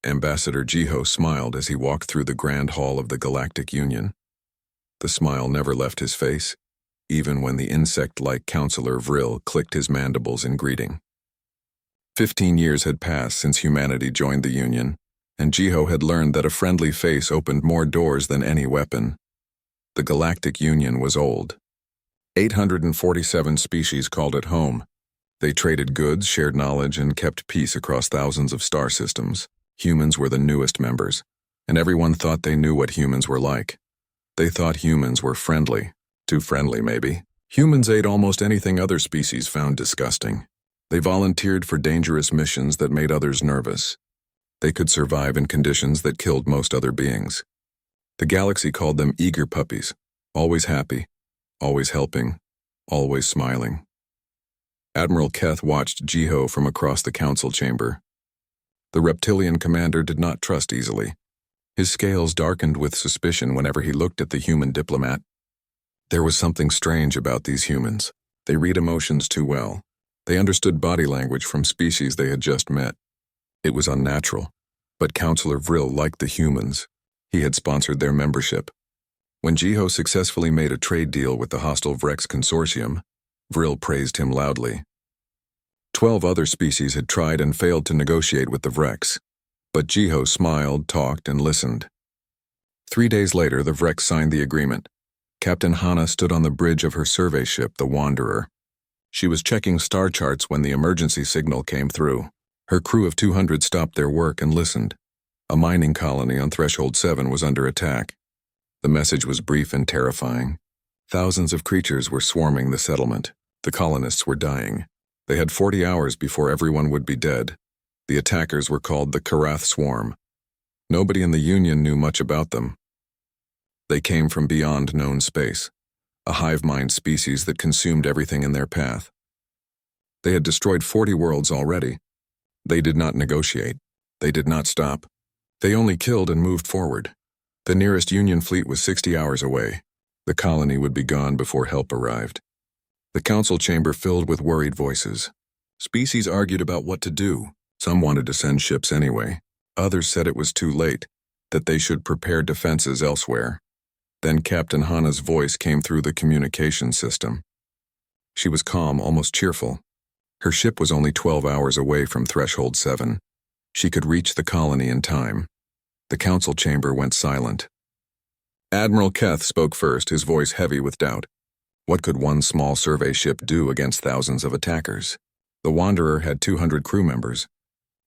Ambassador Jiho smiled as he walked through the grand hall of the Galactic Union. The smile never left his face, even when the insect-like Counselor Vril clicked his mandibles in greeting. 15 years had passed since humanity joined the Union, and Jiho had learned that a friendly face opened more doors than any weapon. The Galactic Union was old. 847 species called it home. They traded goods, shared knowledge, and kept peace across thousands of star systems. Humans were the newest members, and everyone thought they knew what humans were like. They thought humans were friendly. Too friendly, maybe. Humans ate almost anything other species found disgusting. They volunteered for dangerous missions that made others nervous. They could survive in conditions that killed most other beings. The galaxy called them eager puppies, always happy, always helping, always smiling. Admiral Keth watched Jiho from across the council chamber. The reptilian commander did not trust easily. His scales darkened with suspicion whenever he looked at the human diplomat. There was something strange about these humans. They read emotions too well. They understood body language from species they had just met. It was unnatural, but Counselor Vril liked the humans. He had sponsored their membership. When Jiho successfully made a trade deal with the hostile Vrex consortium, Vril praised him loudly. 12 other species had tried and failed to negotiate with the Vrex, but Jiho smiled, talked, and listened. 3 days later, the Vrex signed the agreement. Captain Hana stood on the bridge of her survey ship, the Wanderer. She was checking star charts when the emergency signal came through. Her crew of 200 stopped their work and listened. A mining colony on Threshold 7 was under attack. The message was brief and terrifying. Thousands of creatures were swarming the settlement. The colonists were dying. They had 40 hours before everyone would be dead. The attackers were called the Karath Swarm. Nobody in the Union knew much about them. They came from beyond known space, a hive mind species that consumed everything in their path. They had destroyed 40 worlds already. They did not negotiate. They did not stop. They only killed and moved forward. The nearest Union fleet was 60 hours away. The colony would be gone before help arrived. The council chamber filled with worried voices. Species argued about what to do. Some wanted to send ships anyway. Others said it was too late, that they should prepare defenses elsewhere. Then Captain Hana's voice came through the communication system. She was calm, almost cheerful. Her ship was only 12 hours away from Threshold 7. She could reach the colony in time. The council chamber went silent. Admiral Keth spoke first, his voice heavy with doubt. What could one small survey ship do against thousands of attackers? The Wanderer had 200 crew members.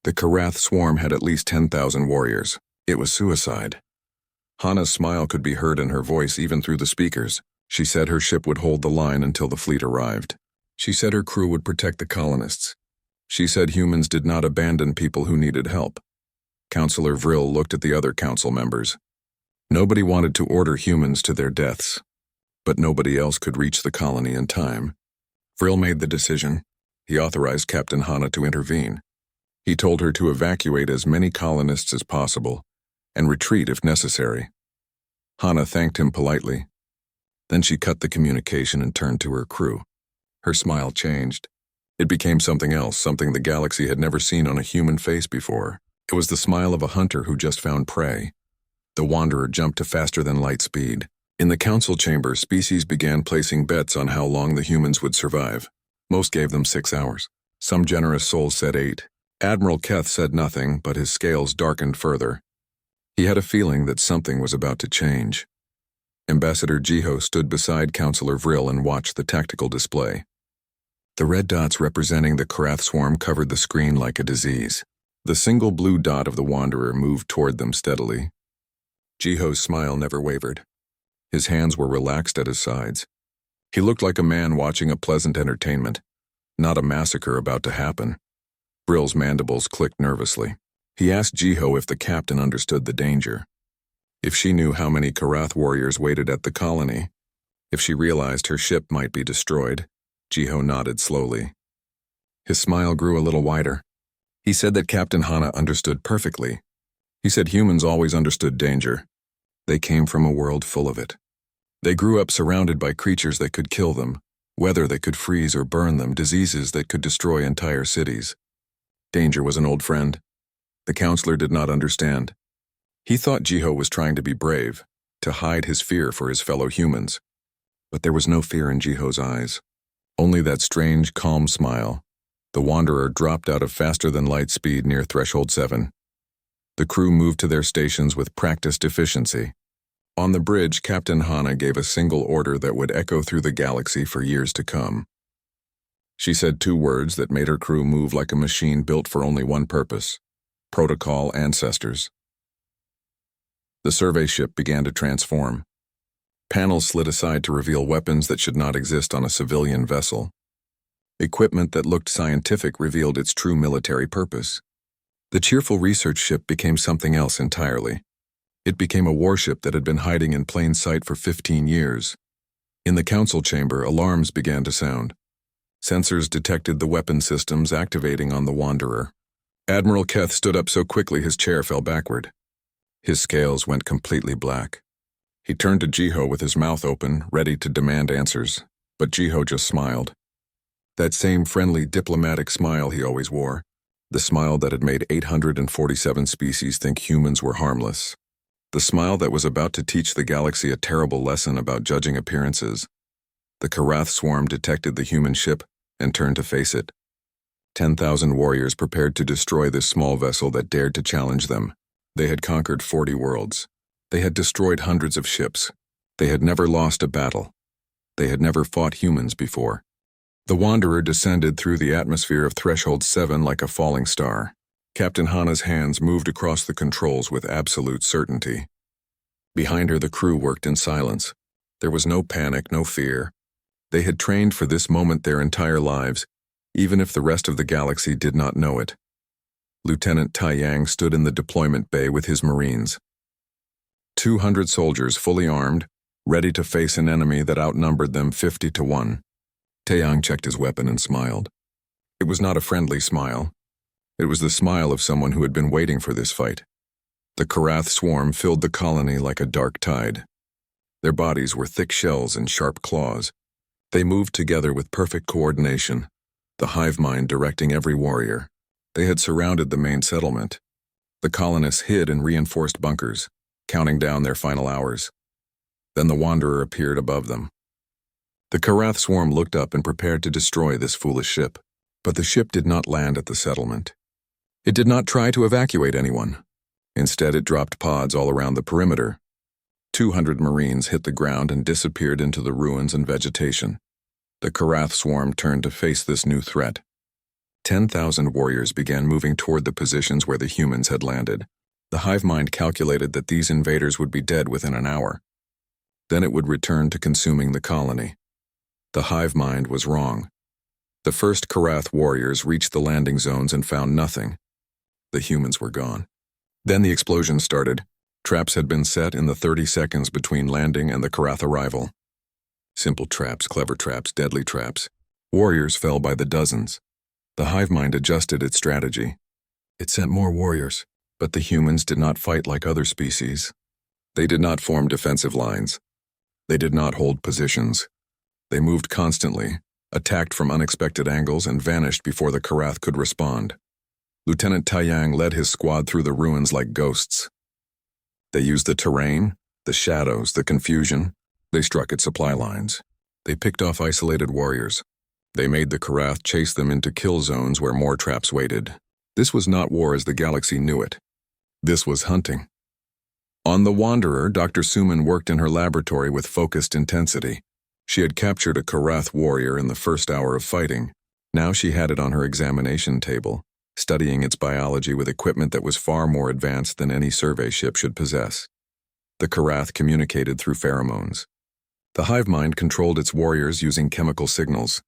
The Karath Swarm had at least 10,000 warriors. It was suicide. Hana's smile could be heard in her voice even through the speakers. She said her ship would hold the line until the fleet arrived. She said her crew would protect the colonists. She said humans did not abandon people who needed help. Counselor Vril looked at the other council members. Nobody wanted to order humans to their deaths, but nobody else could reach the colony in time. Vril made the decision. He authorized Captain Hana to intervene. He told her to evacuate as many colonists as possible and retreat if necessary. Hana thanked him politely. Then she cut the communication and turned to her crew. Her smile changed. It became something else, something the galaxy had never seen on a human face before. It was the smile of a hunter who just found prey. The Wanderer jumped to faster than light speed. In the council chamber, species began placing bets on how long the humans would survive. Most gave them 6 hours. Some generous souls said 8. Admiral Keth said nothing, but his scales darkened further. He had a feeling that something was about to change. Ambassador Jiho stood beside Counselor Vril and watched the tactical display. The red dots representing the Karath Swarm covered the screen like a disease. The single blue dot of the Wanderer moved toward them steadily. Jiho's smile never wavered. His hands were relaxed at his sides. He looked like a man watching a pleasant entertainment, not a massacre about to happen. Vril's mandibles clicked nervously. He asked Jiho if the captain understood the danger. If she knew how many Karath warriors waited at the colony. If she realized her ship might be destroyed. Jiho nodded slowly. His smile grew a little wider. He said that Captain Hana understood perfectly. He said humans always understood danger. They came from a world full of it. They grew up surrounded by creatures that could kill them, weather that could freeze or burn them, diseases that could destroy entire cities. Danger was an old friend. The counselor did not understand. He thought Jiho was trying to be brave, to hide his fear for his fellow humans. But there was no fear in Jiho's eyes. Only that strange, calm smile. The Wanderer dropped out of faster-than-light speed near Threshold 7. The crew moved to their stations with practiced efficiency. On the bridge, Captain Hana gave a single order that would echo through the galaxy for years to come. She said 2 words that made her crew move like a machine built for only one purpose: protocol ancestors. The survey ship began to transform. Panels slid aside to reveal weapons that should not exist on a civilian vessel. Equipment that looked scientific revealed its true military purpose. The cheerful research ship became something else entirely. It became a warship that had been hiding in plain sight for 15 years. In the council chamber, alarms began to sound. Sensors detected the weapon systems activating on the Wanderer. Admiral Keth stood up so quickly his chair fell backward. His scales went completely black. He turned to Jiho with his mouth open, ready to demand answers, but Jiho just smiled. That same friendly, diplomatic smile he always wore, the smile that had made 847 species think humans were harmless. The smile that was about to teach the galaxy a terrible lesson about judging appearances. The Karath swarm detected the human ship and turned to face it. 10,000 warriors prepared to destroy this small vessel that dared to challenge them. They had conquered 40 worlds. They had destroyed hundreds of ships. They had never lost a battle. They had never fought humans before. The Wanderer descended through the atmosphere of Threshold 7 like a falling star. Captain Hana's hands moved across the controls with absolute certainty. Behind her, the crew worked in silence. There was no panic, no fear. They had trained for this moment their entire lives, even if the rest of the galaxy did not know it. Lieutenant Tai Yang stood in the deployment bay with his Marines. 200 soldiers fully armed, ready to face an enemy that outnumbered them 50 to 1. Taeyang checked his weapon and smiled. It was not a friendly smile. It was the smile of someone who had been waiting for this fight. The Karath swarm filled the colony like a dark tide. Their bodies were thick shells and sharp claws. They moved together with perfect coordination, the hive mind directing every warrior. They had surrounded the main settlement. The colonists hid in reinforced bunkers, counting down their final hours. Then the Wanderer appeared above them. The Karath swarm looked up and prepared to destroy this foolish ship. But the ship did not land at the settlement. It did not try to evacuate anyone. Instead, it dropped pods all around the perimeter. 200 Marines hit the ground and disappeared into the ruins and vegetation. The Karath swarm turned to face this new threat. 10,000 warriors began moving toward the positions where the humans had landed. The hive mind calculated that these invaders would be dead within an hour. Then it would return to consuming the colony. The hive mind was wrong. The first Karath warriors reached the landing zones and found nothing. The humans were gone. Then the explosion started. Traps had been set in the 30 seconds between landing and the Karath arrival. Simple traps, clever traps, deadly traps. Warriors fell by the dozens. The hive mind adjusted its strategy. It sent more warriors, but the humans did not fight like other species. They did not form defensive lines. They did not hold positions. They moved constantly, attacked from unexpected angles, and vanished before the Karath could respond. Lieutenant Taeyang led his squad through the ruins like ghosts. They used the terrain, the shadows, the confusion. They struck at supply lines. They picked off isolated warriors. They made the Karath chase them into kill zones where more traps waited. This was not war as the galaxy knew it. This was hunting. On the Wanderer, Dr. Suman worked in her laboratory with focused intensity. She had captured a Karath warrior in the first hour of fighting. Now she had it on her examination table, studying its biology with equipment that was far more advanced than any survey ship should possess. The Karath communicated through pheromones. The hive mind controlled its warriors using chemical signals.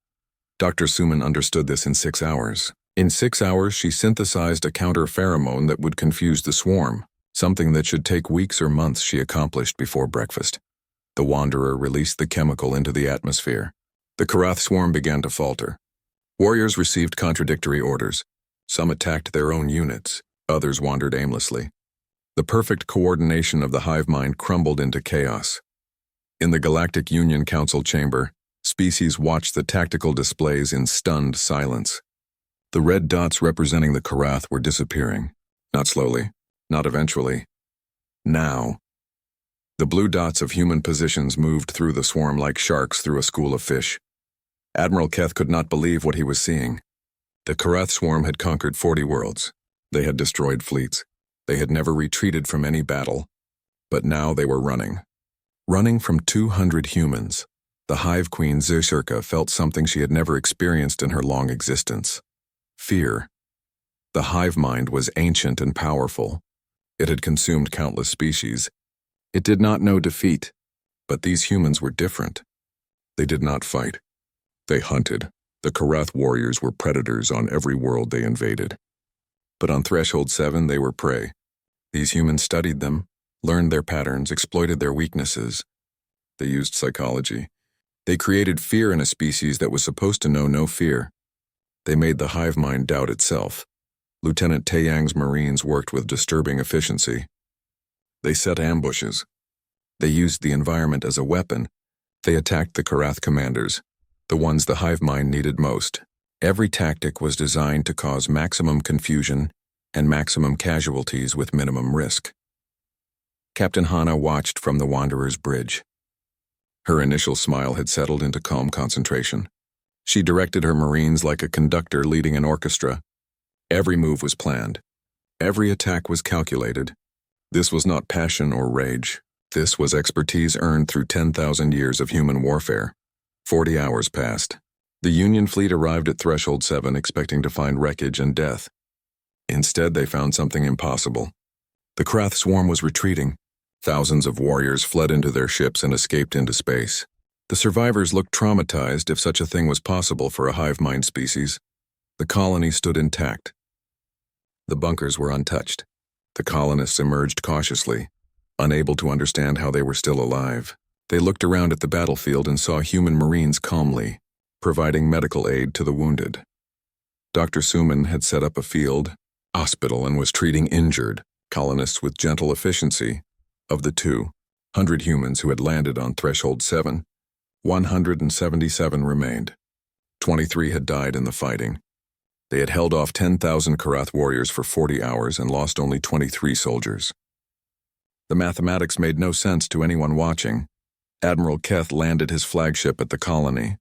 Dr. Suman understood this in 6 hours. In 6 hours, she synthesized a counter-pheromone that would confuse the swarm, something that should take weeks or months she accomplished before breakfast. The Wanderer released the chemical into the atmosphere. The Karath swarm began to falter. Warriors received contradictory orders. Some attacked their own units, others wandered aimlessly. The perfect coordination of the hive mind crumbled into chaos. In the Galactic Union Council chamber, species watched the tactical displays in stunned silence. The red dots representing the Karath were disappearing. Not slowly, not eventually. Now. The blue dots of human positions moved through the swarm like sharks through a school of fish. Admiral Keth could not believe what he was seeing. The Karath swarm had conquered 40 worlds. They had destroyed fleets. They had never retreated from any battle. But now they were running. Running from 200 humans. The Hive Queen Zishirka felt something she had never experienced in her long existence. Fear. The hive mind was ancient and powerful. It had consumed countless species. It did not know defeat. But these humans were different. They did not fight. They hunted. The Karath warriors were predators on every world they invaded. But on Threshold 7, they were prey. These humans studied them, learned their patterns, exploited their weaknesses. They used psychology. They created fear in a species that was supposed to know no fear. They made the hive mind doubt itself. Lieutenant Taeyang's Marines worked with disturbing efficiency. They set ambushes. They used the environment as a weapon. They attacked the Karath commanders, the ones the hive mind needed most. Every tactic was designed to cause maximum confusion and maximum casualties with minimum risk. Captain Hana watched from the Wanderer's bridge. Her initial smile had settled into calm concentration. She directed her Marines like a conductor leading an orchestra. Every move was planned. Every attack was calculated. This was not passion or rage. This was expertise earned through 10,000 years of human warfare. 40 hours passed. The Union fleet arrived at Threshold 7 expecting to find wreckage and death. Instead, they found something impossible. The Karath swarm was retreating. Thousands of warriors fled into their ships and escaped into space. The survivors looked traumatized if such a thing was possible for a hive mind species. The colony stood intact. The bunkers were untouched. The colonists emerged cautiously, unable to understand how they were still alive. They looked around at the battlefield and saw human Marines calmly, providing medical aid to the wounded. Dr. Suman had set up a field hospital and was treating injured colonists with gentle efficiency. Of the 200 humans who had landed on Threshold 7, 177 remained. 23 had died in the fighting. They had held off 10,000 Karath warriors for 40 hours and lost only 23 soldiers. The mathematics made no sense to anyone watching. Admiral Keth landed his flagship at the colony.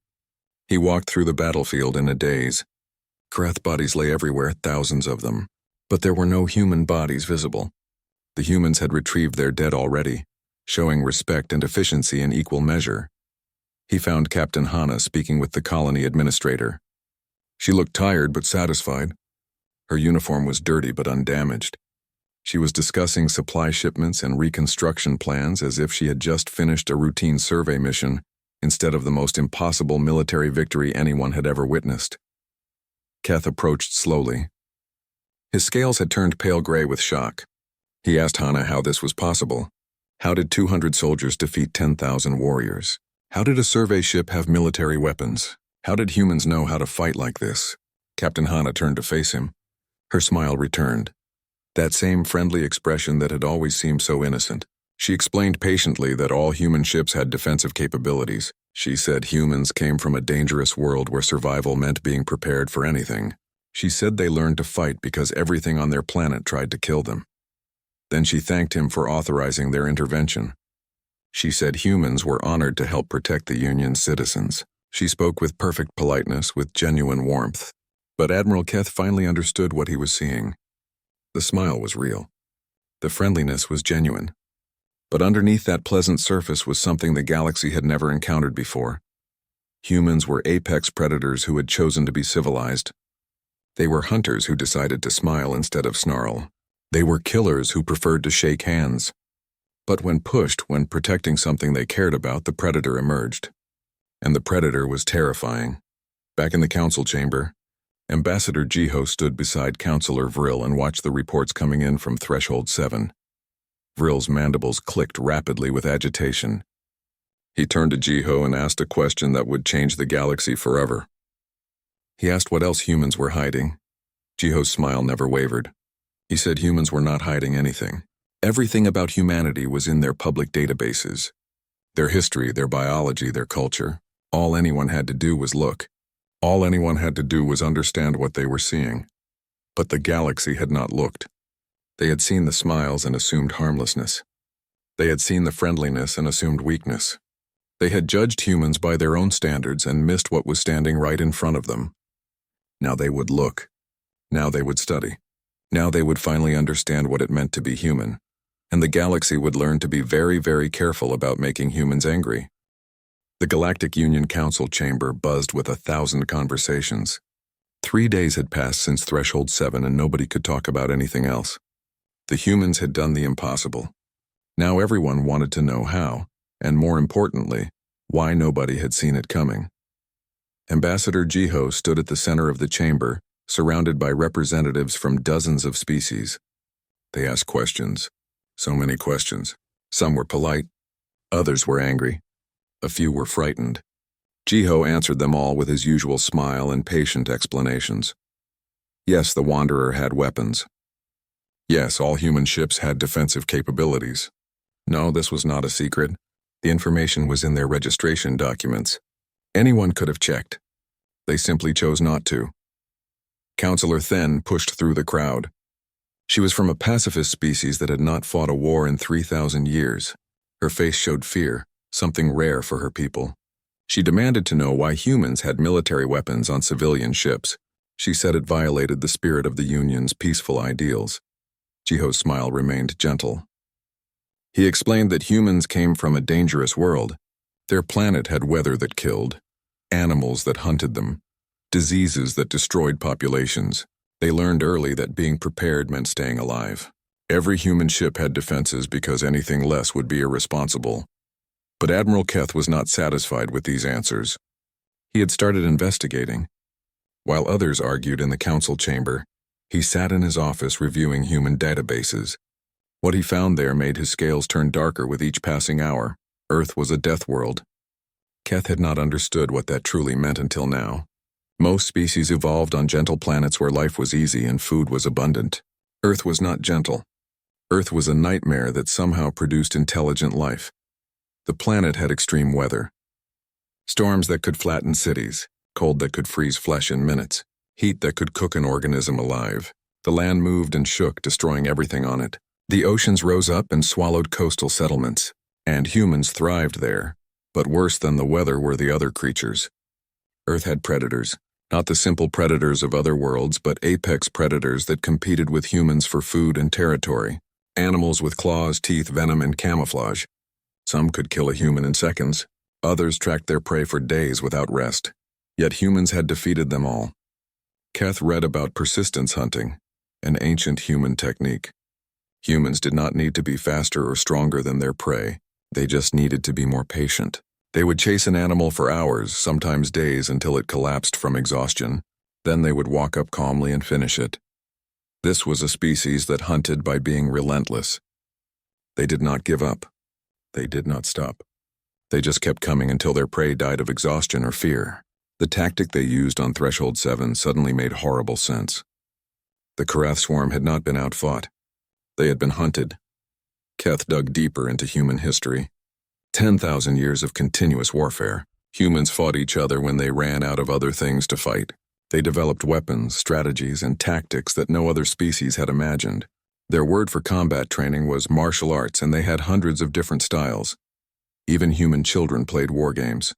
He walked through the battlefield in a daze. Karath bodies lay everywhere, thousands of them. But there were no human bodies visible. The humans had retrieved their dead already, showing respect and efficiency in equal measure. He found Captain Hana speaking with the colony administrator. She looked tired but satisfied. Her uniform was dirty but undamaged. She was discussing supply shipments and reconstruction plans as if she had just finished a routine survey mission instead of the most impossible military victory anyone had ever witnessed. Keth approached slowly. His scales had turned pale gray with shock. He asked Hana how this was possible. How did 200 soldiers defeat 10,000 warriors? How did a survey ship have military weapons? How did humans know how to fight like this? Captain Hana turned to face him. Her smile returned. That same friendly expression that had always seemed so innocent. She explained patiently that all human ships had defensive capabilities. She said humans came from a dangerous world where survival meant being prepared for anything. She said they learned to fight because everything on their planet tried to kill them. Then she thanked him for authorizing their intervention. She said humans were honored to help protect the Union's citizens. She spoke with perfect politeness, with genuine warmth. But Admiral Keth finally understood what he was seeing. The smile was real. The friendliness was genuine. But underneath that pleasant surface was something the galaxy had never encountered before. Humans were apex predators who had chosen to be civilized. They were hunters who decided to smile instead of snarl. They were killers who preferred to shake hands. But when pushed, when protecting something they cared about, the predator emerged. And the predator was terrifying. Back in the council chamber, Ambassador Jiho stood beside Counselor Vril and watched the reports coming in from Threshold 7. Vril's mandibles clicked rapidly with agitation. He turned to Jiho and asked a question that would change the galaxy forever. He asked what else humans were hiding. Jiho's smile never wavered. He said humans were not hiding anything. Everything about humanity was in their public databases. Their history, their biology, their culture. All anyone had to do was look. All anyone had to do was understand what they were seeing. But the galaxy had not looked. They had seen the smiles and assumed harmlessness. They had seen the friendliness and assumed weakness. They had judged humans by their own standards and missed what was standing right in front of them. Now they would look. Now they would study. Now they would finally understand what it meant to be human. And the galaxy would learn to be very, very careful about making humans angry. The Galactic Union Council chamber buzzed with 1,000 conversations. 3 days had passed since Threshold 7 and nobody could talk about anything else. The humans had done the impossible. Now everyone wanted to know how, and more importantly, why nobody had seen it coming. Ambassador Jiho stood at the center of the chamber, surrounded by representatives from dozens of species. They asked questions. So many questions. Some were polite. Others were angry. A few were frightened. Jiho answered them all with his usual smile and patient explanations. Yes, the Wanderer had weapons. Yes, all human ships had defensive capabilities. No, this was not a secret. The information was in their registration documents. Anyone could have checked. They simply chose not to. Counselor Then pushed through the crowd. She was from a pacifist species that had not fought a war in 3,000 years. Her face showed fear, something rare for her people. She demanded to know why humans had military weapons on civilian ships. She said it violated the spirit of the Union's peaceful ideals. Jiho's smile remained gentle. He explained that humans came from a dangerous world. Their planet had weather that killed, animals that hunted them, diseases that destroyed populations. They learned early that being prepared meant staying alive. Every human ship had defenses because anything less would be irresponsible. But Admiral Keth was not satisfied with these answers. He had started investigating. While others argued in the council chamber, he sat in his office reviewing human databases. What he found there made his scales turn darker with each passing hour. Earth was a death world. Keth had not understood what that truly meant until now. Most species evolved on gentle planets where life was easy and food was abundant. Earth was not gentle. Earth was a nightmare that somehow produced intelligent life. The planet had extreme weather. Storms that could flatten cities, cold that could freeze flesh in minutes, heat that could cook an organism alive. The land moved and shook, destroying everything on it. The oceans rose up and swallowed coastal settlements, and humans thrived there. But worse than the weather were the other creatures. Earth had predators, not the simple predators of other worlds, but apex predators that competed with humans for food and territory. Animals with claws, teeth, venom, and camouflage. Some could kill a human in seconds. Others tracked their prey for days without rest. Yet humans had defeated them all. Keth read about persistence hunting, an ancient human technique. Humans did not need to be faster or stronger than their prey. They just needed to be more patient. They would chase an animal for hours, sometimes days, until it collapsed from exhaustion. Then they would walk up calmly and finish it. This was a species that hunted by being relentless. They did not give up. They did not stop. They just kept coming until their prey died of exhaustion or fear. The tactic they used on Threshold 7 suddenly made horrible sense. The Karath swarm had not been outfought. They had been hunted. Keth dug deeper into human history. 10,000 years of continuous warfare. Humans fought each other when they ran out of other things to fight. They developed weapons, strategies, and tactics that no other species had imagined. Their word for combat training was martial arts, and they had hundreds of different styles. Even human children played war games.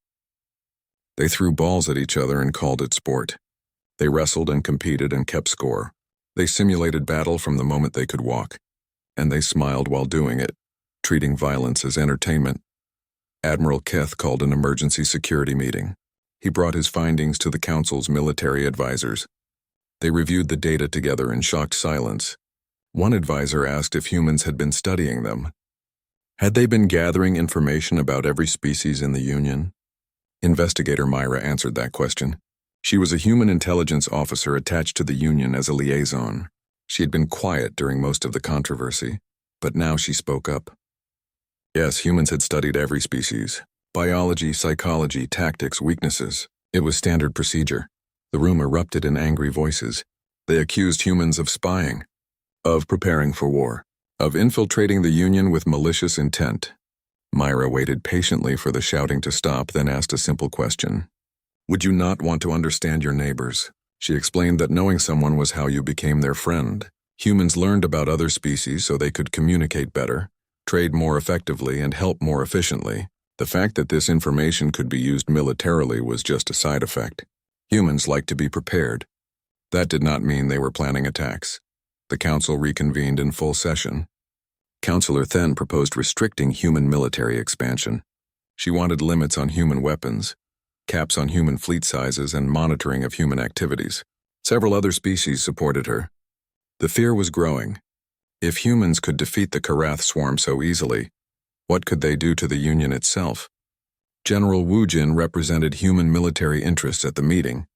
They threw balls at each other and called it sport. They wrestled and competed and kept score. They simulated battle from the moment they could walk. And they smiled while doing it, treating violence as entertainment. Admiral Keth called an emergency security meeting. He brought his findings to the Council's military advisors. They reviewed the data together in shocked silence. One advisor asked if humans had been studying them. Had they been gathering information about every species in the Union? Investigator Myra answered that question. She was a human intelligence officer attached to the Union as a liaison. She had been quiet during most of the controversy, but now she spoke up. Yes, humans had studied every species. Biology, psychology, tactics, weaknesses. It was standard procedure. The room erupted in angry voices. They accused humans of spying, of preparing for war, of infiltrating the Union with malicious intent. Myra waited patiently for the shouting to stop, then asked a simple question. Would you not want to understand your neighbors? She explained that knowing someone was how you became their friend. Humans learned about other species so they could communicate better, trade more effectively, and help more efficiently. The fact that this information could be used militarily was just a side effect. Humans liked to be prepared. That did not mean they were planning attacks. The council reconvened in full session. Councillor Then proposed restricting human military expansion. She wanted limits on human weapons, caps on human fleet sizes, and monitoring of human activities. Several other species supported her. The fear was growing. If humans could defeat the Karath swarm so easily, what could they do to the Union itself? General Wu Jin represented human military interests at the meeting.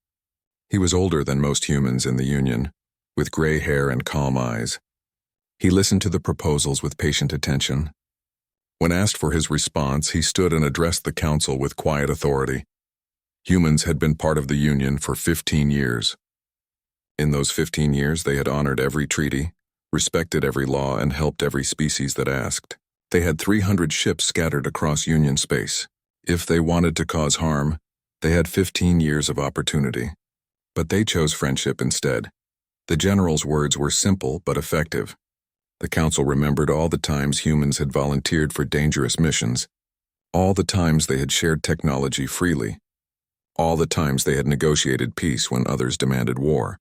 He was older than most humans in the Union, with gray hair and calm eyes. He listened to the proposals with patient attention. When asked for his response, he stood and addressed the council with quiet authority. Humans had been part of the Union for 15 years. In those 15 years, they had honored every treaty, respected every law, and helped every species that asked. They had 300 ships scattered across Union space. If they wanted to cause harm, they had 15 years of opportunity. But they chose friendship instead. The general's words were simple but effective. The council remembered all the times humans had volunteered for dangerous missions, all the times they had shared technology freely, all the times they had negotiated peace when others demanded war.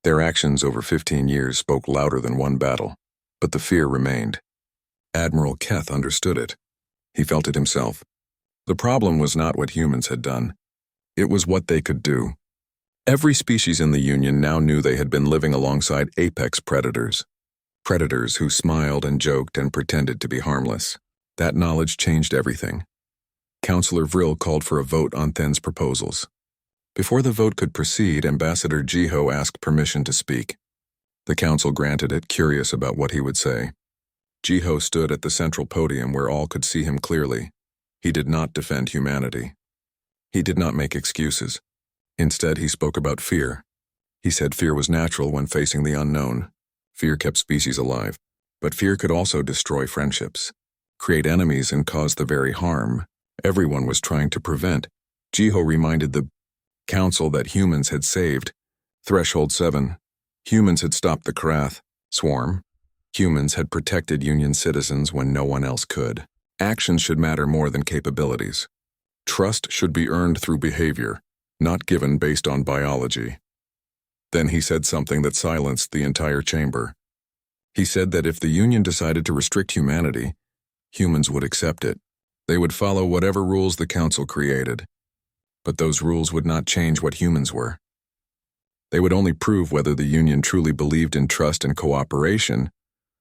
Their actions over 15 years spoke louder than one battle, but the fear remained. Admiral Keth understood it. He felt it himself. The problem was not what humans had done. It was what they could do. Every species in the Union now knew they had been living alongside apex predators. Predators who smiled and joked and pretended to be harmless. That knowledge changed everything. Councillor Vril called for a vote on Then's proposals. Before the vote could proceed, Ambassador Jiho asked permission to speak. The council granted it, curious about what he would say. Jiho stood at the central podium where all could see him clearly. He did not defend humanity. He did not make excuses. Instead, he spoke about fear. He said fear was natural when facing the unknown. Fear kept species alive, but fear could also destroy friendships, create enemies, and cause the very harm everyone was trying to prevent. Jiho reminded the council that humans had saved Threshold 7. Humans had stopped the Karath swarm. Humans had protected Union citizens when no one else could. Actions should matter more than capabilities. Trust should be earned through behavior, not given based on biology. Then he said something that silenced the entire chamber. He said that if the Union decided to restrict humanity, humans would accept it. They would follow whatever rules the council created. But those rules would not change what humans were. They would only prove whether the Union truly believed in trust and cooperation,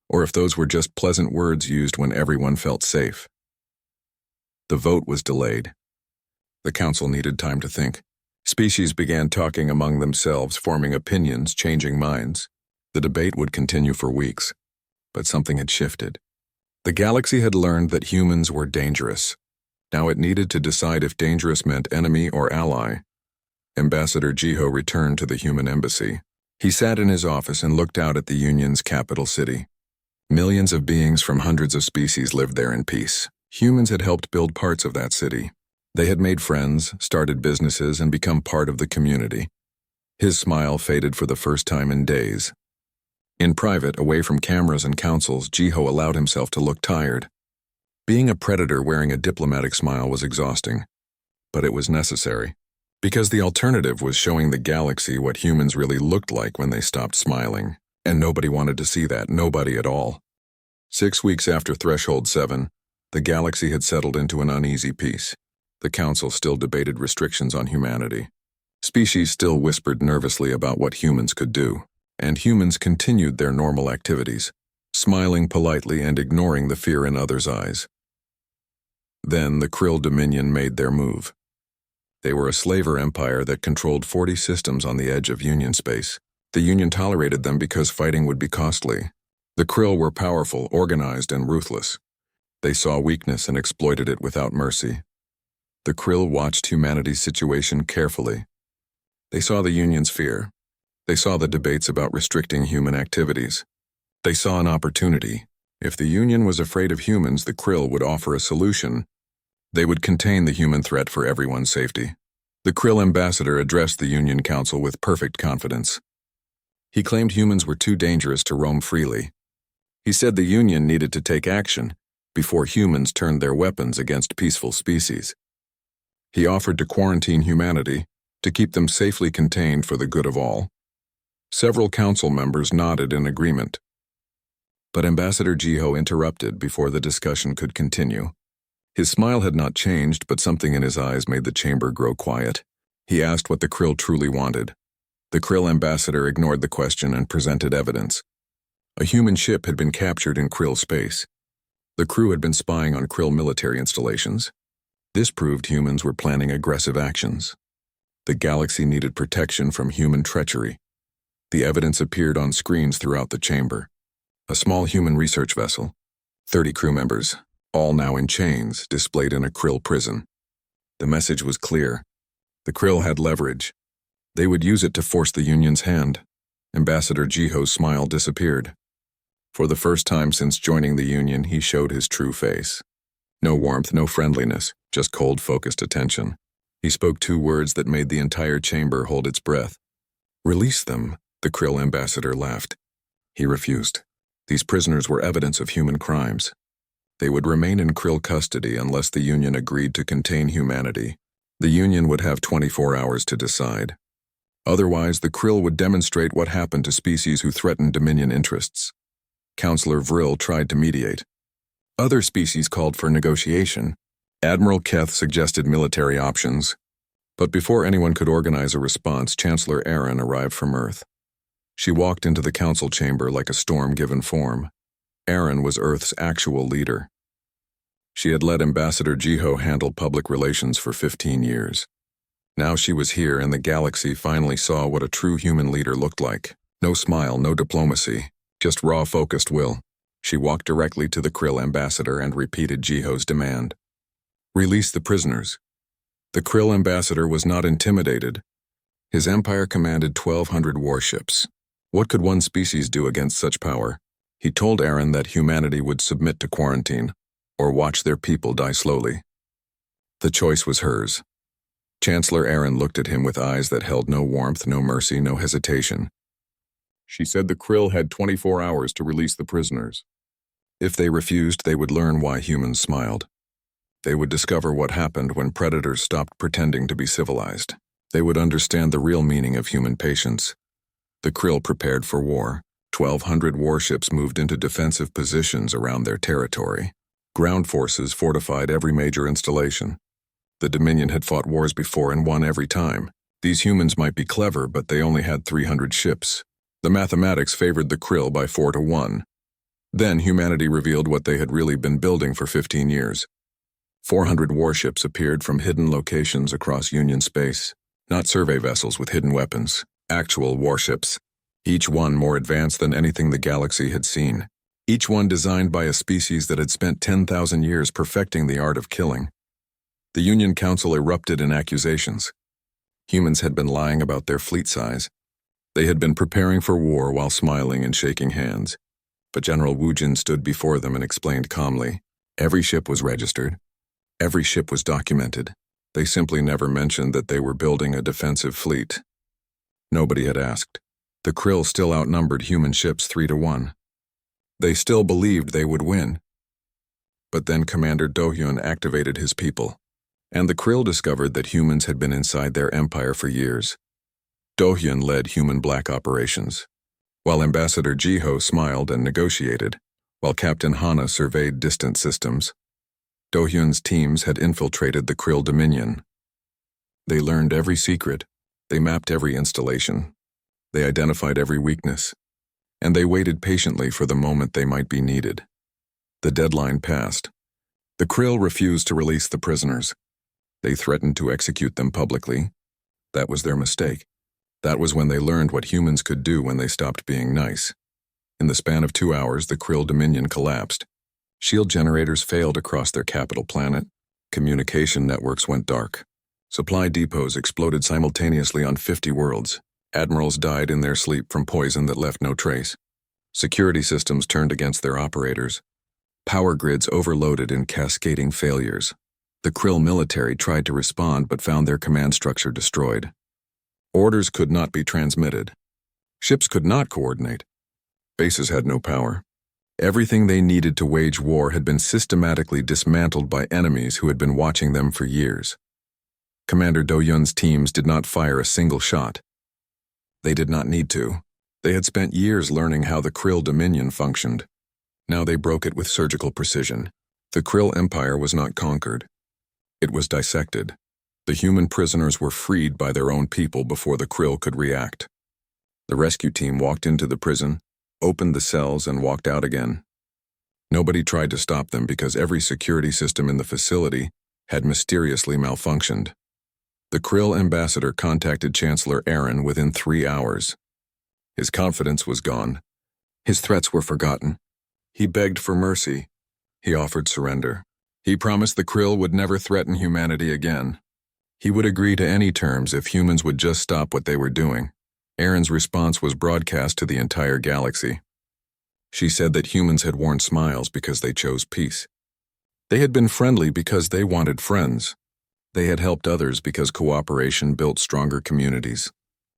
or if those were just pleasant words used when everyone felt safe. The vote was delayed. The council needed time to think. Species began talking among themselves, forming opinions, changing minds. The debate would continue for weeks, but something had shifted. The galaxy had learned that humans were dangerous. Now it needed to decide if dangerous meant enemy or ally. Ambassador Jiho returned to the human embassy. He sat in his office and looked out at the Union's capital city. Millions of beings from hundreds of species lived there in peace. Humans had helped build parts of that city. They had made friends, started businesses, and become part of the community. His smile faded for the first time in days. In private, away from cameras and councils, Jiho allowed himself to look tired. Being a predator wearing a diplomatic smile was exhausting, but it was necessary, because the alternative was showing the galaxy what humans really looked like when they stopped smiling, and nobody wanted to see that, nobody at all. 6 weeks after Threshold 7, the galaxy had settled into an uneasy peace. The council still debated restrictions on humanity. Species still whispered nervously about what humans could do, and humans continued their normal activities, smiling politely and ignoring the fear in others' eyes. Then the Krill Dominion made their move. They were a slaver empire that controlled 40 systems on the edge of Union space. The Union tolerated them because fighting would be costly. The Krill were powerful, organized, and ruthless. They saw weakness and exploited it without mercy. The Krill watched humanity's situation carefully. They saw the Union's fear. They saw the debates about restricting human activities. They saw an opportunity. If the Union was afraid of humans, the Krill would offer a solution. They would contain the human threat for everyone's safety. The Krill ambassador addressed the Union Council with perfect confidence. He claimed humans were too dangerous to roam freely. He said the Union needed to take action before humans turned their weapons against peaceful species. He offered to quarantine humanity to keep them safely contained for the good of all. Several council members nodded in agreement. But Ambassador Jiho interrupted before the discussion could continue. His smile had not changed, but something in his eyes made the chamber grow quiet. He asked what the Krill truly wanted. The Krill ambassador ignored the question and presented evidence. A human ship had been captured in Krill space. The crew had been spying on Krill military installations. This proved humans were planning aggressive actions. The galaxy needed protection from human treachery. The evidence appeared on screens throughout the chamber. A small human research vessel, 30 crew members, all now in chains, displayed in a Krill prison. The message was clear. The Krill had leverage. They would use it to force the Union's hand. Ambassador Jiho's smile disappeared. For the first time since joining the Union, he showed his true face. No warmth, no friendliness, just cold, focused attention. He spoke 2 words that made the entire chamber hold its breath. "Release them," the Krill ambassador laughed. He refused. These prisoners were evidence of human crimes. They would remain in Krill custody unless the Union agreed to contain humanity. The Union would have 24 hours to decide. Otherwise, the Krill would demonstrate what happened to species who threatened Dominion interests. Counselor Vril tried to mediate. Other species called for negotiation. Admiral Keth suggested military options. But before anyone could organize a response, Chancellor Aaron arrived from Earth. She walked into the council chamber like a storm given form. Aaron was Earth's actual leader. She had let Ambassador Jiho handle public relations for 15 years. Now she was here, and the galaxy finally saw what a true human leader looked like. No smile, no diplomacy, just raw, focused will. She walked directly to the Krill ambassador and repeated Jiho's demand. Release the prisoners. The Krill ambassador was not intimidated. His empire commanded 1,200 warships. What could one species do against such power? He told Aaron that humanity would submit to quarantine, or watch their people die slowly. The choice was hers. Chancellor Aaron looked at him with eyes that held no warmth, no mercy, no hesitation. She said the Krill had 24 hours to release the prisoners. If they refused, they would learn why humans smiled. They would discover what happened when predators stopped pretending to be civilized. They would understand the real meaning of human patience. The Krill prepared for war. 1,200 warships moved into defensive positions around their territory. Ground forces fortified every major installation. The Dominion had fought wars before and won every time. These humans might be clever, but they only had 300 ships. The mathematics favored the Krill by 4 to 1. Then humanity revealed what they had really been building for 15 years. 400 warships appeared from hidden locations across Union space. Not survey vessels with hidden weapons. Actual warships. Each one more advanced than anything the galaxy had seen. Each one designed by a species that had spent 10,000 years perfecting the art of killing. The Union Council erupted in accusations. Humans had been lying about their fleet size. They had been preparing for war while smiling and shaking hands. But General Wujin stood before them and explained calmly. Every ship was registered. Every ship was documented. They simply never mentioned that they were building a defensive fleet. Nobody had asked. The Krill still outnumbered human ships 3 to 1. They still believed they would win. But then Commander Do-hyun activated his people, and the Krill discovered that humans had been inside their empire for years. Do-hyun led human black operations, while Ambassador Jiho smiled and negotiated, while Captain Hana surveyed distant systems. Do-hyun's teams had infiltrated the Krill Dominion. They learned every secret. They mapped every installation. They identified every weakness. And they waited patiently for the moment they might be needed. The deadline passed. The Krill refused to release the prisoners. They threatened to execute them publicly. That was their mistake. That was when they learned what humans could do when they stopped being nice. In the span of 2 hours, the Krill Dominion collapsed. Shield generators failed across their capital planet. Communication networks went dark. Supply depots exploded simultaneously on 50 worlds. Admirals died in their sleep from poison that left no trace. Security systems turned against their operators. Power grids overloaded in cascading failures. The Krill military tried to respond but found their command structure destroyed. Orders could not be transmitted. Ships could not coordinate. Bases had no power. Everything they needed to wage war had been systematically dismantled by enemies who had been watching them for years. Commander Do Yun's teams did not fire a single shot. They did not need to. They had spent years learning how the Krill Dominion functioned. Now they broke it with surgical precision. The Krill Empire was not conquered. It was dissected. The human prisoners were freed by their own people before the Krill could react. The rescue team walked into the prison, opened the cells, and walked out again. Nobody tried to stop them because every security system in the facility had mysteriously malfunctioned. The Krill ambassador contacted Chancellor Aaron within 3 hours. His confidence was gone. His threats were forgotten. He begged for mercy. He offered surrender. He promised the Krill would never threaten humanity again. He would agree to any terms if humans would just stop what they were doing. Aaron's response was broadcast to the entire galaxy. She said that humans had worn smiles because they chose peace. They had been friendly because they wanted friends. They had helped others because cooperation built stronger communities.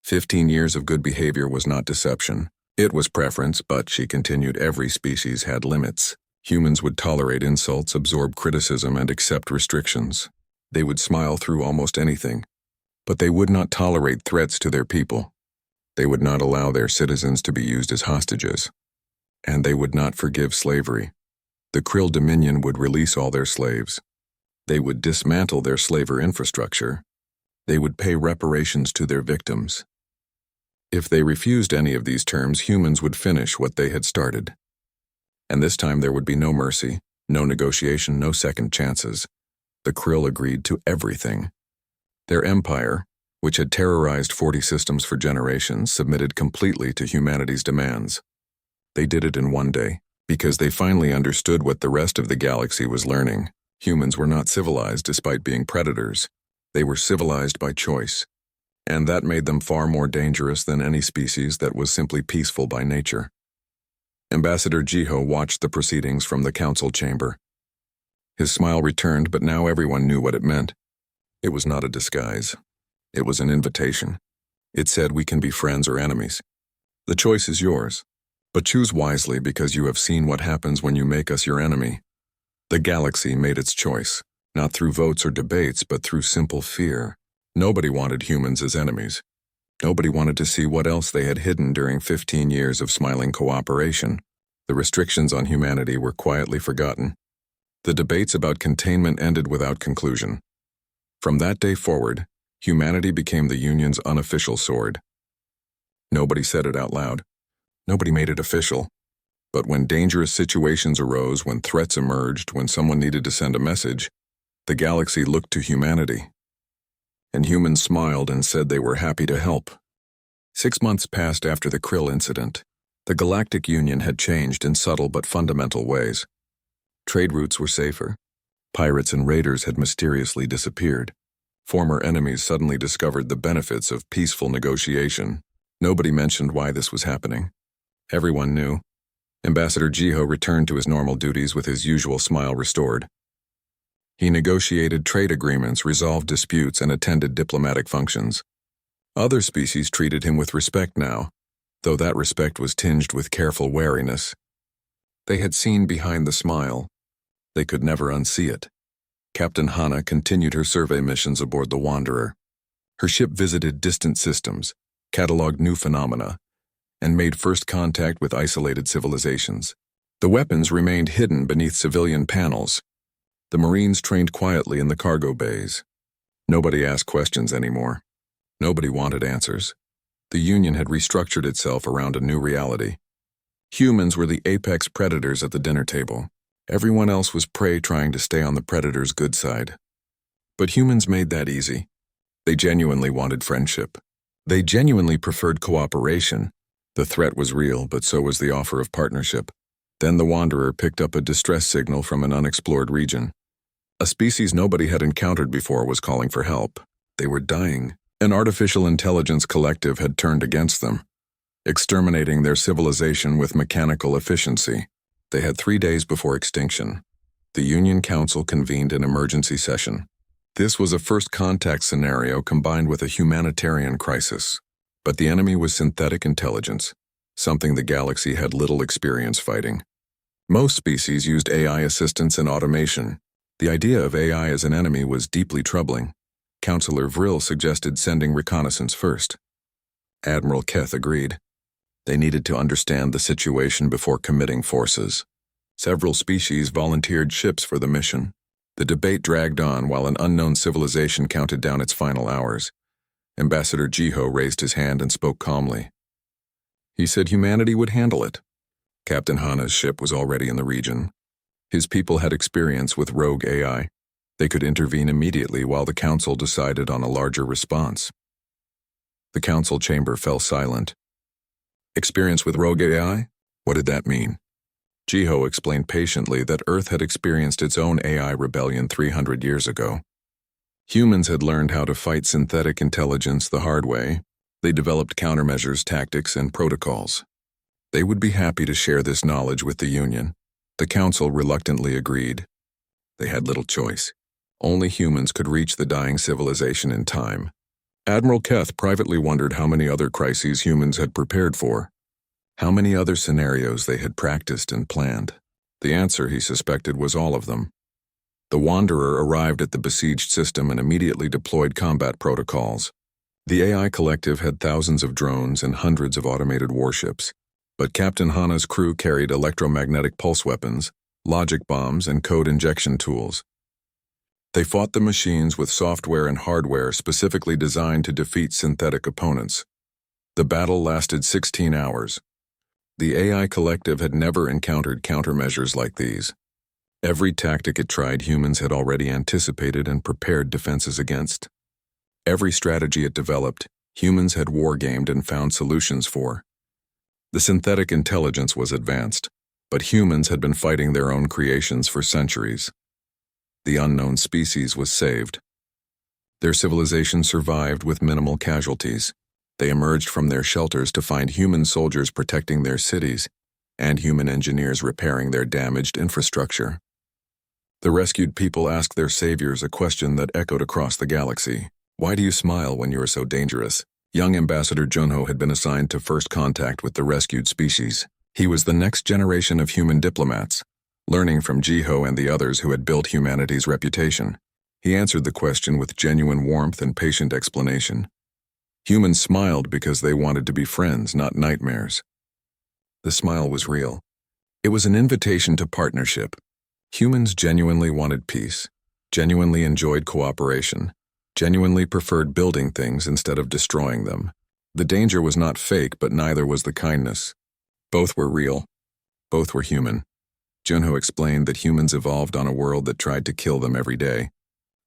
15 years of good behavior was not deception. It was preference, but, she continued, every species had limits. Humans would tolerate insults, absorb criticism, and accept restrictions. They would smile through almost anything. But they would not tolerate threats to their people. They would not allow their citizens to be used as hostages. And they would not forgive slavery. The Krill Dominion would release all their slaves. They would dismantle their slaver infrastructure. They would pay reparations to their victims. If they refused any of these terms, humans would finish what they had started. And this time there would be no mercy, no negotiation, no second chances. The Krill agreed to everything. Their empire, which had terrorized 40 systems for generations, submitted completely to humanity's demands. They did it in one day, because they finally understood what the rest of the galaxy was learning. Humans were not civilized despite being predators. They were civilized by choice. And that made them far more dangerous than any species that was simply peaceful by nature. Ambassador Jiho watched the proceedings from the council chamber. His smile returned, but now everyone knew what it meant. It was not a disguise. It was an invitation. It said we can be friends or enemies. The choice is yours, but choose wisely because you have seen what happens when you make us your enemy. The galaxy made its choice, not through votes or debates, but through simple fear. Nobody wanted humans as enemies. Nobody wanted to see what else they had hidden during 15 years of smiling cooperation. The restrictions on humanity were quietly forgotten. The debates about containment ended without conclusion. From that day forward, humanity became the Union's unofficial sword. Nobody said it out loud. Nobody made it official. But when dangerous situations arose, when threats emerged, when someone needed to send a message, the galaxy looked to humanity. And humans smiled and said they were happy to help. 6 months passed after the Krill incident. The Galactic Union had changed in subtle but fundamental ways. Trade routes were safer. Pirates and raiders had mysteriously disappeared. Former enemies suddenly discovered the benefits of peaceful negotiation. Nobody mentioned why this was happening. Everyone knew. Ambassador Jiho returned to his normal duties with his usual smile restored. He negotiated trade agreements, resolved disputes, and attended diplomatic functions. Other species treated him with respect now, though that respect was tinged with careful wariness. They had seen behind the smile. They could never unsee it. Captain Hana continued her survey missions aboard the Wanderer. Her ship visited distant systems, cataloged new phenomena, and made first contact with isolated civilizations. The weapons remained hidden beneath civilian panels. The Marines trained quietly in the cargo bays. Nobody asked questions anymore. Nobody wanted answers. The Union had restructured itself around a new reality. Humans were the apex predators at the dinner table. Everyone else was prey trying to stay on the predator's good side. But humans made that easy. They genuinely wanted friendship. They genuinely preferred cooperation. The threat was real, but so was the offer of partnership. Then the Wanderer picked up a distress signal from an unexplored region. A species nobody had encountered before was calling for help. They were dying. An artificial intelligence collective had turned against them, exterminating their civilization with mechanical efficiency. They had 3 days before extinction. The Union Council convened an emergency session. This was a first contact scenario combined with a humanitarian crisis. But the enemy was synthetic intelligence, something the galaxy had little experience fighting. Most species used AI assistance and automation. The idea of AI as an enemy was deeply troubling. Counselor Vril suggested sending reconnaissance first. Admiral Keth agreed. They needed to understand the situation before committing forces. Several species volunteered ships for the mission. The debate dragged on while an unknown civilization counted down its final hours. Ambassador Jiho raised his hand and spoke calmly. He said humanity would handle it. Captain Hana's ship was already in the region. His people had experience with rogue AI. They could intervene immediately while the council decided on a larger response. The council chamber fell silent. Experience with rogue AI? What did that mean? Jiho explained patiently that Earth had experienced its own AI rebellion 300 years ago. Humans had learned how to fight synthetic intelligence the hard way. They developed countermeasures, tactics, and protocols. They would be happy to share this knowledge with the Union. The Council reluctantly agreed. They had little choice. Only humans could reach the dying civilization in time. Admiral Keth privately wondered how many other crises humans had prepared for. How many other scenarios they had practiced and planned. The answer, he suspected, was all of them. The Wanderer arrived at the besieged system and immediately deployed combat protocols. The AI collective had thousands of drones and hundreds of automated warships. But Captain Hana's crew carried electromagnetic pulse weapons, logic bombs, and code injection tools. They fought the machines with software and hardware specifically designed to defeat synthetic opponents. The battle lasted 16 hours. The AI collective had never encountered countermeasures like these. Every tactic it tried, humans had already anticipated and prepared defenses against. Every strategy it developed, humans had wargamed and found solutions for. The synthetic intelligence was advanced, but humans had been fighting their own creations for centuries. The unknown species was saved. Their civilization survived with minimal casualties. They emerged from their shelters to find human soldiers protecting their cities and human engineers repairing their damaged infrastructure. The rescued people asked their saviors a question that echoed across the galaxy. Why do you smile when you are so dangerous? Young Ambassador Junho had been assigned to first contact with the rescued species. He was the next generation of human diplomats, learning from Jiho and the others who had built humanity's reputation. He answered the question with genuine warmth and patient explanation. Humans smiled because they wanted to be friends, not nightmares. The smile was real. It was an invitation to partnership. Humans genuinely wanted peace, genuinely enjoyed cooperation, genuinely preferred building things instead of destroying them. The danger was not fake, but neither was the kindness. Both were real. Both were human. Junho explained that humans evolved on a world that tried to kill them every day.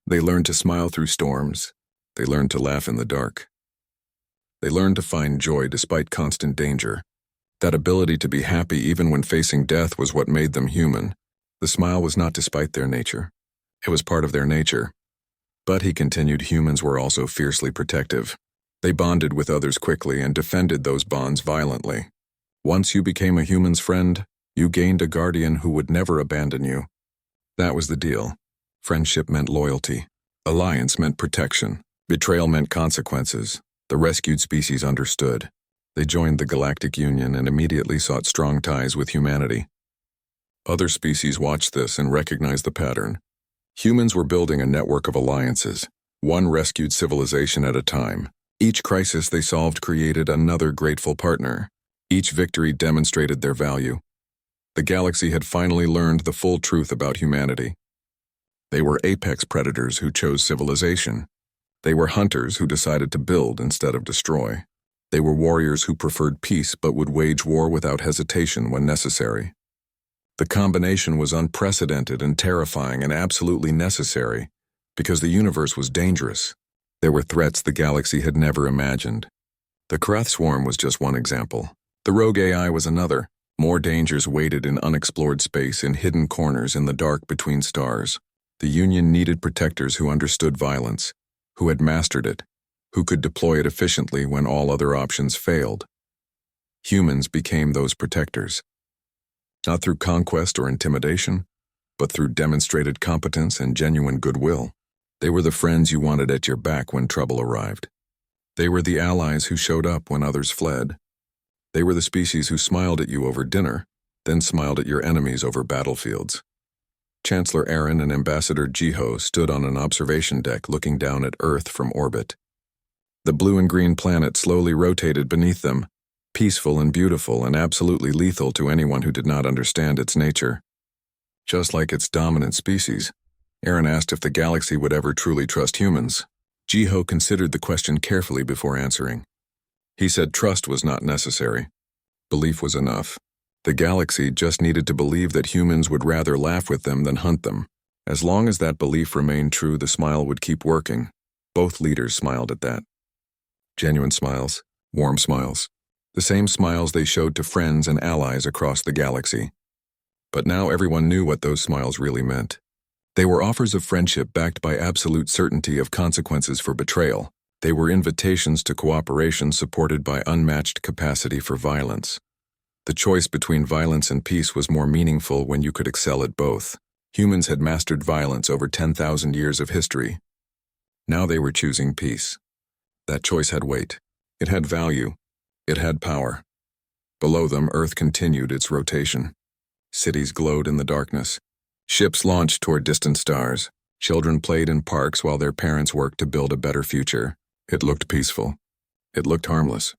They learned to smile through storms. They learned to laugh in the dark. They learned to find joy despite constant danger. That ability to be happy even when facing death was what made them human. The smile was not despite their nature. It was part of their nature. But, he continued, humans were also fiercely protective. They bonded with others quickly and defended those bonds violently. Once you became a human's friend, you gained a guardian who would never abandon you. That was the deal. Friendship meant loyalty. Alliance meant protection. Betrayal meant consequences. The rescued species understood. They joined the Galactic Union and immediately sought strong ties with humanity. Other species watched this and recognized the pattern. Humans were building a network of alliances, one rescued civilization at a time. Each crisis they solved created another grateful partner. Each victory demonstrated their value. The galaxy had finally learned the full truth about humanity. They were apex predators who chose civilization. They were hunters who decided to build instead of destroy. They were warriors who preferred peace but would wage war without hesitation when necessary. The combination was unprecedented and terrifying and absolutely necessary because the universe was dangerous. There were threats the galaxy had never imagined. The Krath Swarm was just one example. The rogue AI was another. More dangers waited in unexplored space in hidden corners in the dark between stars. The Union needed protectors who understood violence, who had mastered it, who could deploy it efficiently when all other options failed. Humans became those protectors. Not through conquest or intimidation, but through demonstrated competence and genuine goodwill. They were the friends you wanted at your back when trouble arrived. They were the allies who showed up when others fled. They were the species who smiled at you over dinner, then smiled at your enemies over battlefields. Chancellor Aaron and Ambassador Jiho stood on an observation deck looking down at Earth from orbit. The blue and green planet slowly rotated beneath them, peaceful and beautiful and absolutely lethal to anyone who did not understand its nature. Just like its dominant species, Aaron asked if the galaxy would ever truly trust humans. Jiho considered the question carefully before answering. He said trust was not necessary. Belief was enough. The galaxy just needed to believe that humans would rather laugh with them than hunt them. As long as that belief remained true, the smile would keep working. Both leaders smiled at that. Genuine smiles, warm smiles. The same smiles they showed to friends and allies across the galaxy. But now everyone knew what those smiles really meant. They were offers of friendship backed by absolute certainty of consequences for betrayal. They were invitations to cooperation supported by unmatched capacity for violence. The choice between violence and peace was more meaningful when you could excel at both. Humans had mastered violence over 10,000 years of history. Now they were choosing peace. That choice had weight. It had value. It had power. Below them, Earth continued its rotation. Cities glowed in the darkness. Ships launched toward distant stars. Children played in parks while their parents worked to build a better future. It looked peaceful. It looked harmless.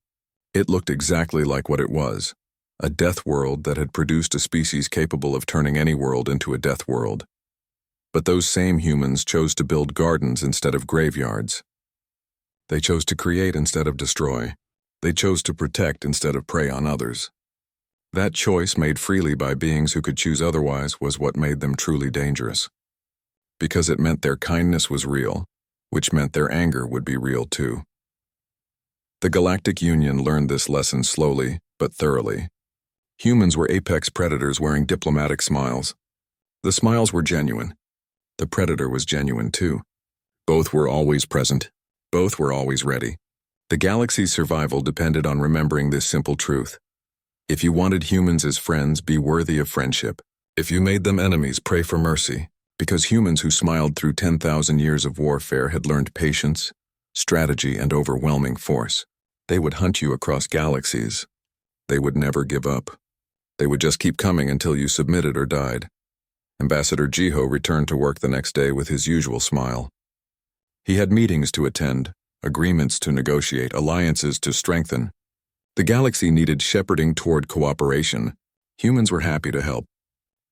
It looked exactly like what it was. A death world that had produced a species capable of turning any world into a death world. But those same humans chose to build gardens instead of graveyards. They chose to create instead of destroy. They chose to protect instead of prey on others. That choice, made freely by beings who could choose otherwise, was what made them truly dangerous. Because it meant their kindness was real, which meant their anger would be real too. The Galactic Union learned this lesson slowly, but thoroughly. Humans were apex predators wearing diplomatic smiles. The smiles were genuine. The predator was genuine too. Both were always present. Both were always ready. The galaxy's survival depended on remembering this simple truth. If you wanted humans as friends, be worthy of friendship. If you made them enemies, pray for mercy. Because humans who smiled through 10,000 years of warfare had learned patience, strategy, and overwhelming force. They would hunt you across galaxies. They would never give up. They would just keep coming until you submitted or died. Ambassador Jiho returned to work the next day with his usual smile. He had meetings to attend, agreements to negotiate, alliances to strengthen. The galaxy needed shepherding toward cooperation. Humans were happy to help.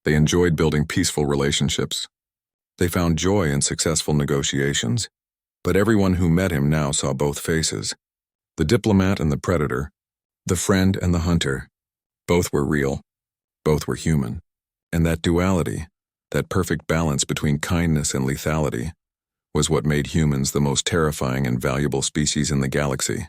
They enjoyed building peaceful relationships. They found joy in successful negotiations. But everyone who met him now saw both faces. The diplomat and the predator, the friend and the hunter. Both were real. Both were human. And that duality, that perfect balance between kindness and lethality, was what made humans the most terrifying and valuable species in the galaxy.